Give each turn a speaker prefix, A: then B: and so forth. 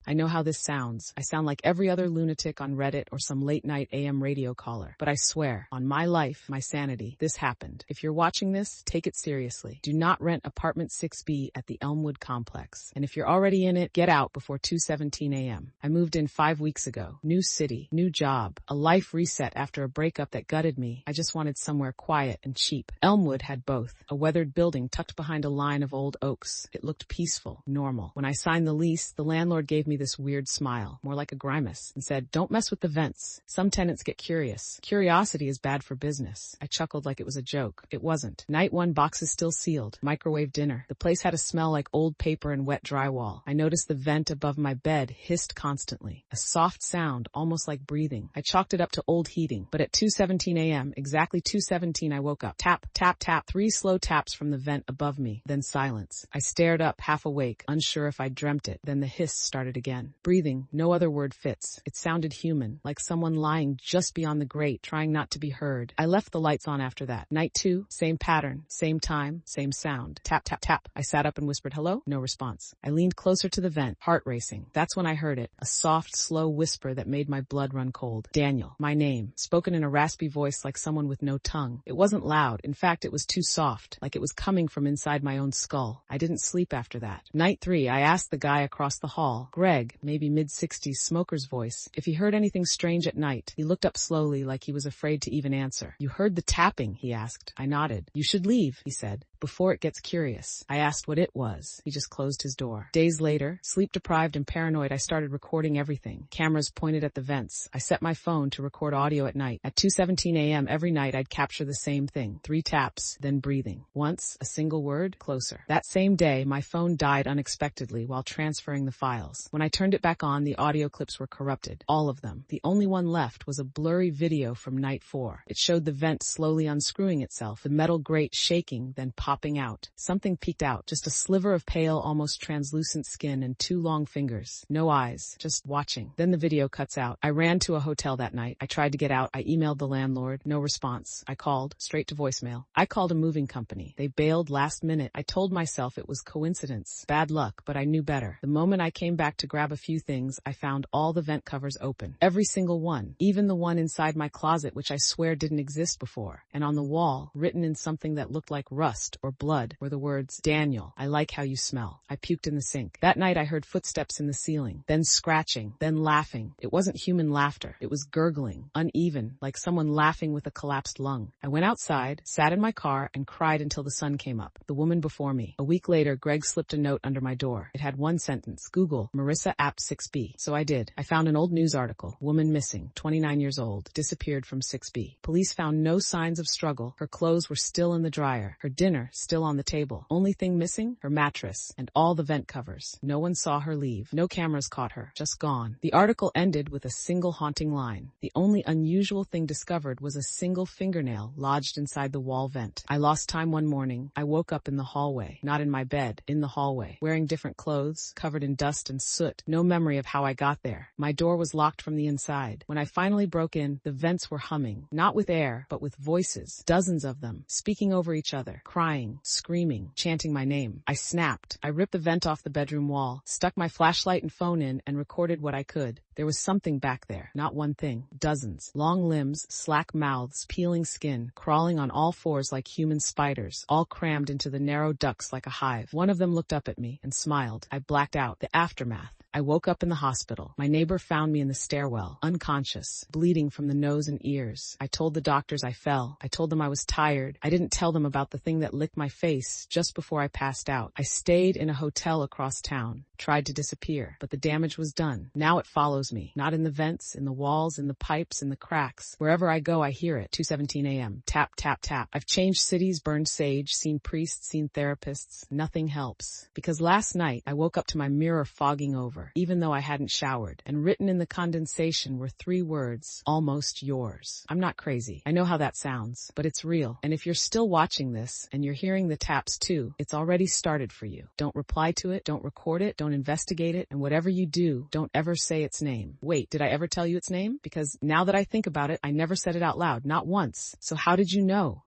A: I know how this sounds. I sound like every other lunatic on Reddit or some late-night AM radio caller. But I swear, on my life, my sanity, this happened. If you're watching this, take it seriously. Do not rent apartment 6B at the Elmwood complex. And if you're already in it, get out before 2:17 a.m. I moved in 5 weeks ago. New city, new job, a life reset after a breakup that gutted me. I just wanted somewhere quiet and cheap. Elmwood had both. A weathered building tucked behind a line of old oaks. It looked peaceful, normal. When I signed the lease, the landlord gave me this weird smile, more like a grimace, and said, "Don't mess with the vents. Some tenants get curious. Curiosity is bad for business." I chuckled like it was a joke. It wasn't. Night 1, boxes still sealed. Microwave dinner. The place had a smell like old paper and wet drywall. I noticed the vent above my bed hissed constantly. A soft sound, almost like breathing. I chalked it up to old heating. But at 2:17 a.m., exactly 2:17, I woke up. Tap, tap, tap. 3 slow taps from the vent above me. Then silence. I stared up, half awake, unsure if I'd dreamt it. Then the hiss started again. Breathing. No other word fits. It sounded human, like someone lying just beyond the grate, trying not to be heard. I left the lights on after that. Night 2, same pattern, same time, same sound. Tap, tap, tap. I sat up and whispered, "Hello?" No response. I leaned closer to the vent, heart racing. That's when I heard it. A soft, slow whisper that made my blood run cold. Daniel. My name. Spoken in a raspy voice like someone with no tongue. It wasn't loud. In fact, it was too soft, like it was coming from inside my own skull. I didn't sleep after that. Night 3, I asked the guy across the hall, Greg, maybe mid-60s smoker's voice, if he heard anything strange at night. He looked up slowly like he was afraid to even answer. "You heard the tapping?" he asked. I nodded. "You should leave," he said, "before it gets curious." I asked what it was. He just closed his door. Days later, sleep-deprived and paranoid, I started recording everything. Cameras pointed at the vents. I set my phone to record audio at night. At 2:17 a.m. every night, I'd capture the same thing. 3 taps, then breathing. Once, a single word, closer. That same day, my phone died unexpectedly while transferring the files. When I turned it back on, the audio clips were corrupted. All of them. The only one left was a blurry video from night 4. It showed the vent slowly unscrewing itself, the metal grate shaking, then popping out. Something peeked out, just a sliver of pale, almost translucent skin and 2 long fingers. No eyes, just watching. Then the video cuts out. I ran to a hotel that night. I tried to get out. I emailed the landlord. No response. I called, straight to voicemail. I called a moving company. They bailed last minute. I told myself it was coincidence, bad luck, but I knew better. The moment I came back to grab a few things, I found all the vent covers open. Every single one. Even the one inside my closet, which I swear didn't exist before. And on the wall, written in something that looked like rust or blood, were the words, "Daniel, I like how you smell." I puked in the sink. That night I heard footsteps in the ceiling, then scratching, then laughing. It wasn't human laughter. It was gurgling, uneven, like someone laughing with a collapsed lung. I went outside, sat in my car, and cried until the sun came up. The woman before me. A week later, Greg slipped a note under my door. It had one sentence, "Google, Marissa app 6B. So I did. I found an old news article. Woman missing, 29 years old, disappeared from 6B. Police found no signs of struggle. Her clothes were still in the dryer. Her dinner still on the table. Only thing missing? Her mattress and all the vent covers. No one saw her leave. No cameras caught her. Just gone. The article ended with a single haunting line. The only unusual thing discovered was a single fingernail lodged inside the wall vent. I lost time one morning. I woke up in the hallway. Not in my bed. In the hallway. Wearing different clothes, covered in dust and soot. No memory of how I got there. My door was locked from the inside. When I finally broke in, the vents were humming. Not with air, but with voices. Dozens of them. Speaking over each other. Crying. Screaming. Chanting my name. I snapped. I ripped the vent off the bedroom wall. Stuck my flashlight and phone in and recorded what I could. There was something back there. Not one thing. Dozens. Long limbs, slack mouths, peeling skin, crawling on all fours like human spiders, all crammed into the narrow ducts like a hive. One of them looked up at me and smiled. I blacked out. The aftermath. I woke up in the hospital. My neighbor found me in the stairwell, unconscious, bleeding from the nose and ears. I told the doctors I fell. I told them I was tired. I didn't tell them about the thing that licked my face just before I passed out. I stayed in a hotel across town, tried to disappear, but the damage was done. Now it follows me, not in the vents, in the walls, in the pipes, in the cracks. Wherever I go, I hear it. 2:17 a.m. Tap, tap, tap. I've changed cities, burned sage, seen priests, seen therapists. Nothing helps. Because last night, I woke up to my mirror fogging over, even though I hadn't showered, and written in the condensation were 3 words, "Almost yours." I'm not crazy. I know how that sounds, but it's real. And if you're still watching this, and you're hearing the taps too, it's already started for you. Don't reply to it, don't record it, don't investigate it, and whatever you do, don't ever say its name. Wait, did I ever tell you its name? Because now that I think about it, I never said it out loud, not once. So how did you know?